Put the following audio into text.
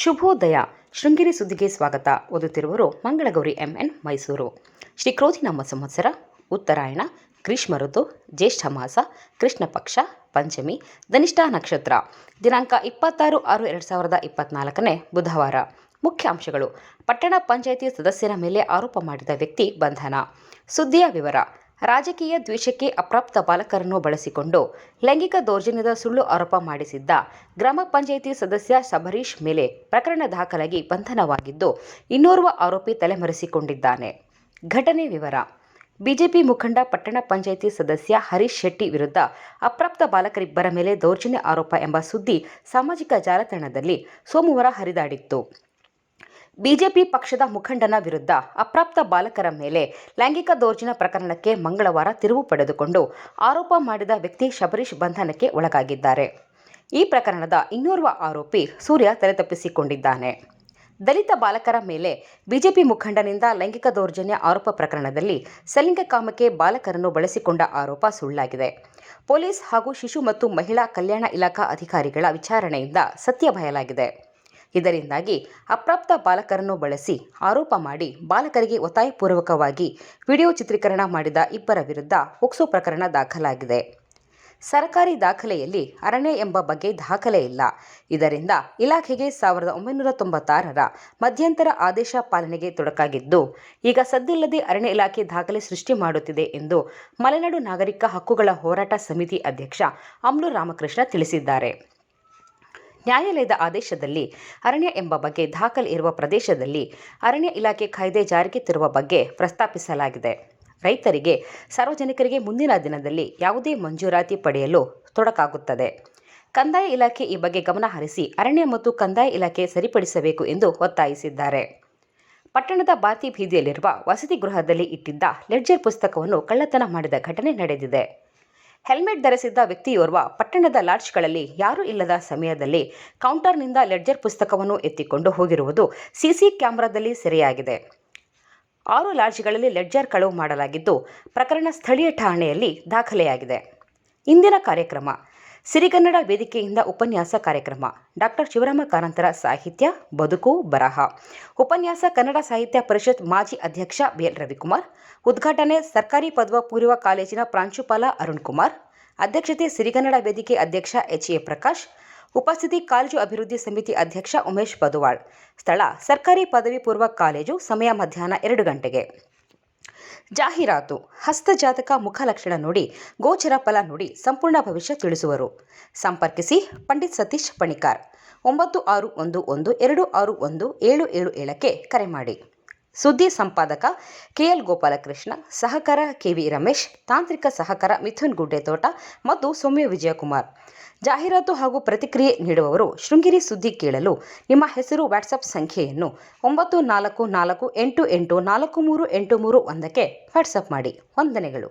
ಶುಭೋದಯ. ಶೃಂಗೇರಿ ಸುದ್ದಿಗೆ ಸ್ವಾಗತ. ಓದುತ್ತಿರುವರು ಮಂಗಳಗೌರಿ MN, ಮೈಸೂರು. ಶ್ರೀ ಕ್ರೋಧಿನಾಮ ಸಂವತ್ಸರ, ಉತ್ತರಾಯಣ, ಗ್ರೀಷ್ಮ ಋತು, ಜ್ಯೇಷ್ಠ ಮಾಸ, ಕೃಷ್ಣ ಪಕ್ಷ, ಪಂಚಮಿ, ಧನಿಷ್ಠಾ ನಕ್ಷತ್ರ. ದಿನಾಂಕ 26/6/2024 ಬುಧವಾರ. ಮುಖ್ಯ ಅಂಶಗಳು: ಪಟ್ಟಣ ಪಂಚಾಯಿತಿ ಸದಸ್ಯರ ಮೇಲೆ ಆರೋಪ ಮಾಡಿದ ವ್ಯಕ್ತಿ ಬಂಧನ. ಸುದ್ದಿಯ ವಿವರ: ರಾಜಕೀಯ ದ್ವೇಷಕ್ಕೆ ಅಪ್ರಾಪ್ತ ಬಾಲಕರನ್ನು ಬಳಸಿಕೊಂಡು ಲೈಂಗಿಕ ದೌರ್ಜನ್ಯದ ಸುಳ್ಳು ಆರೋಪ ಮಾಡಿಸಿದ್ದ ಗ್ರಾಮ ಪಂಚಾಯಿತಿ ಸದಸ್ಯ ಶಬರೀಶ್ ಮೇಲೆ ಪ್ರಕರಣ ದಾಖಲಾಗಿ ಬಂಧನವಾಗಿದ್ದು, ಇನ್ನೋರ್ವ ಆರೋಪಿ ತಲೆಮರೆಸಿಕೊಂಡಿದ್ದಾನೆ. ಘಟನೆ ವಿವರ: ಬಿಜೆಪಿ ಮುಖಂಡ ಪಟ್ಟಣ ಪಂಚಾಯಿತಿ ಸದಸ್ಯ ಹರೀಶ್ ಶೆಟ್ಟಿ ವಿರುದ್ಧ ಅಪ್ರಾಪ್ತ ಬಾಲಕರಿಬ್ಬರ ಮೇಲೆ ದೌರ್ಜನ್ಯ ಆರೋಪ ಎಂಬ ಸುದ್ದಿ ಸಾಮಾಜಿಕ ಜಾಲತಾಣದಲ್ಲಿ ಸೋಮವಾರ ಹರಿದಾಡಿತ್ತು. ಬಿಜೆಪಿ ಪಕ್ಷದ ಮುಖಂಡನ ವಿರುದ್ಧ ಅಪ್ರಾಪ್ತ ಬಾಲಕರ ಮೇಲೆ ಲೈಂಗಿಕ ದೌರ್ಜನ್ಯ ಪ್ರಕರಣಕ್ಕೆ ಮಂಗಳವಾರ ತಿರುವು ಪಡೆದುಕೊಂಡು ಆರೋಪ ಮಾಡಿದ ವ್ಯಕ್ತಿ ಶಬರೀಶ್ ಬಂಧನಕ್ಕೆ ಒಳಗಾಗಿದ್ದಾರೆ. ಈ ಪ್ರಕರಣದ ಇನ್ನೋರ್ವ ಆರೋಪಿ ಸೂರ್ಯ ತಲೆತಪ್ಪಿಸಿಕೊಂಡಿದ್ದಾನೆ. ದಲಿತ ಬಾಲಕರ ಮೇಲೆ ಬಿಜೆಪಿ ಮುಖಂಡನಿಂದ ಲೈಂಗಿಕ ದೌರ್ಜನ್ಯ ಆರೋಪ ಪ್ರಕರಣದಲ್ಲಿ ಸಲಿಂಗಕಾಮಕ್ಕೆ ಬಾಲಕರನ್ನು ಬಳಸಿಕೊಂಡ ಆರೋಪ ಸುಳ್ಳಾಗಿದೆ. ಪೊಲೀಸ್ ಹಾಗೂ ಶಿಶು ಮತ್ತು ಮಹಿಳಾ ಕಲ್ಯಾಣ ಇಲಾಖಾ ಅಧಿಕಾರಿಗಳ ವಿಚಾರಣೆಯಿಂದ ಸತ್ಯ ಬಯಲಾಗಿದೆ. ಇದರಿಂದಾಗಿ ಅಪ್ರಾಪ್ತ ಬಾಲಕರನ್ನು ಬಳಸಿ ಆರೋಪ ಮಾಡಿ ಬಾಲಕರಿಗೆ ಒತ್ತಾಯಪೂರ್ವಕವಾಗಿ ವಿಡಿಯೋ ಚಿತ್ರೀಕರಣ ಮಾಡಿದ ಇಬ್ಬರ ವಿರುದ್ಧ ಪೋಕ್ಸೋ ಪ್ರಕರಣ ದಾಖಲಾಗಿದೆ. ಸರ್ಕಾರಿ ದಾಖಲೆಯಲ್ಲಿ ಅರಣ್ಯ ಎಂಬ ಬಗ್ಗೆ ದಾಖಲೆ ಇಲ್ಲ. ಇದರಿಂದ ಇಲಾಖೆಗೆ 1996ರ ಮಧ್ಯಂತರ ಆದೇಶ ಪಾಲನೆಗೆ ತೊಡಕಾಗಿದ್ದು, ಈಗ ಸದ್ದಿಲ್ಲದೆ ಅರಣ್ಯ ಇಲಾಖೆ ದಾಖಲೆ ಸೃಷ್ಟಿ ಮಾಡುತ್ತಿದೆ ಎಂದು ಮಲೆನಾಡು ನಾಗರಿಕ ಹಕ್ಕುಗಳ ಹೋರಾಟ ಸಮಿತಿ ಅಧ್ಯಕ್ಷ ಅಮ್ಲು ರಾಮಕೃಷ್ಣ ತಿಳಿಸಿದ್ದಾರೆ. ನ್ಯಾಯಾಲಯದ ಆದೇಶದಲ್ಲಿ ಅರಣ್ಯ ಎಂಬ ಬಗ್ಗೆ ದಾಖಲೆ ಇರುವ ಪ್ರದೇಶದಲ್ಲಿ ಅರಣ್ಯ ಇಲಾಖೆ ಕಾಯ್ದೆ ಜಾರಿಗೆ ತರುವ ಬಗ್ಗೆ ಪ್ರಸ್ತಾಪಿಸಲಾಗಿದೆ. ರೈತರಿಗೆ, ಸಾರ್ವಜನಿಕರಿಗೆ ಮುಂದಿನ ದಿನದಲ್ಲಿ ಯಾವುದೇ ಮಂಜೂರಾತಿ ಪಡೆಯಲು ತೊಡಕಾಗುತ್ತದೆ. ಕಂದಾಯ ಇಲಾಖೆ ಈ ಬಗ್ಗೆ ಗಮನ ಹರಿಸಿ ಅರಣ್ಯ ಮತ್ತು ಕಂದಾಯ ಇಲಾಖೆ ಸರಿಪಡಿಸಬೇಕು ಎಂದು ಒತ್ತಾಯಿಸಿದ್ದಾರೆ. ಪಟ್ಟಣದ ಬಾತಿ ಬೀದಿಯಲ್ಲಿರುವ ವಸತಿ ಗೃಹದಲ್ಲಿ ಇಟ್ಟಿದ್ದ ಲೆಡ್ಜರ್ ಪುಸ್ತಕವನ್ನು ಕಳ್ಳತನ ಮಾಡಿದ ಘಟನೆ ನಡೆದಿದೆ. ಹೆಲ್ಮೆಟ್ ಧರಿಸಿದ್ದ ವ್ಯಕ್ತಿಯೋರ್ವ ಪಟ್ಟಣದ ಲಾಡ್ಜ್ಗಳಲ್ಲಿ ಯಾರೂ ಇಲ್ಲದ ಸಮಯದಲ್ಲಿ ಕೌಂಟರ್ನಿಂದ ಲೆಡ್ಜರ್ ಪುಸ್ತಕವನ್ನು ಎತ್ತಿಕೊಂಡು ಹೋಗಿರುವುದು ಸಿಸಿ ಕ್ಯಾಮೆರಾದಲ್ಲಿ ಸೆರೆಯಾಗಿದೆ. 6 ಲಾಡ್ಜ್ಗಳಲ್ಲಿ ಲೆಡ್ಜರ್ ಕಳವು ಮಾಡಲಾಗಿದ್ದು, ಪ್ರಕರಣ ಸ್ಥಳೀಯ ಠಾಣೆಯಲ್ಲಿ ದಾಖಲೆಯಾಗಿದೆ. ಇಂದಿನ ಕಾರ್ಯಕ್ರಮ: ಸಿರಿಗನ್ನಡ ವೇದಿಕೆಯಿಂದ ಉಪನ್ಯಾಸ ಕಾರ್ಯಕ್ರಮ. ಡಾಕ್ಟರ್ ಶಿವರಾಮ ಕಾರಂತರ ಸಾಹಿತ್ಯ, ಬದುಕು, ಬರಹ. ಉಪನ್ಯಾಸ ಕನ್ನಡ ಸಾಹಿತ್ಯ ಪರಿಷತ್ ಮಾಜಿ ಅಧ್ಯಕ್ಷ BL ರವಿಕುಮಾರ್. ಉದ್ಘಾಟನೆ ಸರ್ಕಾರಿ ಪದವಿ ಪೂರ್ವ ಕಾಲೇಜಿನ ಪ್ರಾಂಶುಪಾಲ ಅರುಣ್ ಕುಮಾರ್. ಅಧ್ಯಕ್ಷತೆ ಸಿರಿಗನ್ನಡ ವೇದಿಕೆ ಅಧ್ಯಕ್ಷ HA ಪ್ರಕಾಶ್. ಉಪಸ್ಥಿತಿ ಕಾಲೇಜು ಅಭಿವೃದ್ಧಿ ಸಮಿತಿ ಅಧ್ಯಕ್ಷ ಉಮೇಶ್ ಬದುವಾಳ್. ಸ್ಥಳ ಸರ್ಕಾರಿ ಪದವಿ ಪೂರ್ವ ಕಾಲೇಜು. ಸಮಯ ಮಧ್ಯಾಹ್ನ 2 ಗಂಟೆಗೆ. ಜಾಹೀರಾತು: ಹಸ್ತಜಾತಕ ಮುಖಲಕ್ಷಣ ನೋಡಿ, ಗೋಚರ ಫಲ ನೋಡಿ ಸಂಪೂರ್ಣ ಭವಿಷ್ಯ ತಿಳಿಸುವರು. ಸಂಪರ್ಕಿಸಿ ಪಂಡಿತ್ ಸತೀಶ್ ಪಣಿಕಾರ್. 9611261777ಕ್ಕೆ ಕರೆ ಮಾಡಿ. ಸುದ್ದಿ ಸಂಪಾದಕ KL ಗೋಪಾಲಕೃಷ್ಣ. ಸಹಕಾರ KV ರಮೇಶ್. ತಾಂತ್ರಿಕ ಸಹಕಾರ ಮಿಥುನ್ ಗುಡ್ಡೆತೋಟ ಮತ್ತು ಸೌಮ್ಯ ವಿಜಯಕುಮಾರ್. ಜಾಹೀರಾತು ಹಾಗೂ ಪ್ರತಿಕ್ರಿಯೆ ನೀಡುವವರು ಶೃಂಗೇರಿ ಸುದ್ದಿ ಕೇಳಲು ನಿಮ್ಮ ಹೆಸರು, ವಾಟ್ಸಪ್ ಸಂಖ್ಯೆಯನ್ನು 9448843831ಕ್ಕೆ ವಾಟ್ಸಪ್ ಮಾಡಿ. ವಂದನೆಗಳು.